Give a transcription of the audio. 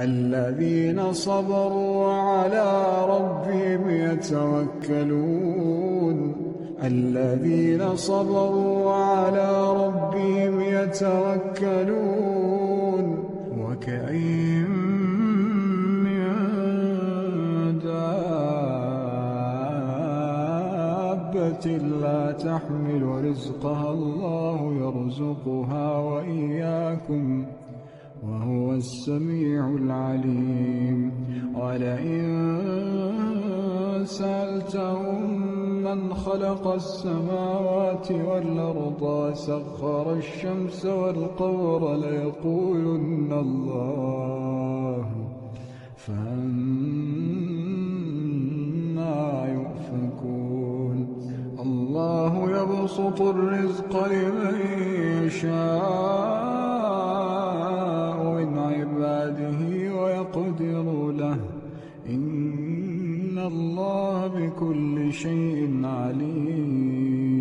الذين صبروا وعلى ربهم يتوكلون الذين صبروا وعلى ربهم يتوكلون وكأين من دابة لا تحمل رزقها الله يرزقها وإياكم وهو السميع العليم ولئن سألتهم من خلق السماوات والأرض سخر الشمس والقمر ليقولن الله فأنى يؤفكون الله يبسط الرزق لمن يشاء من عباده ويقدر له إن الله بكل شيء عليم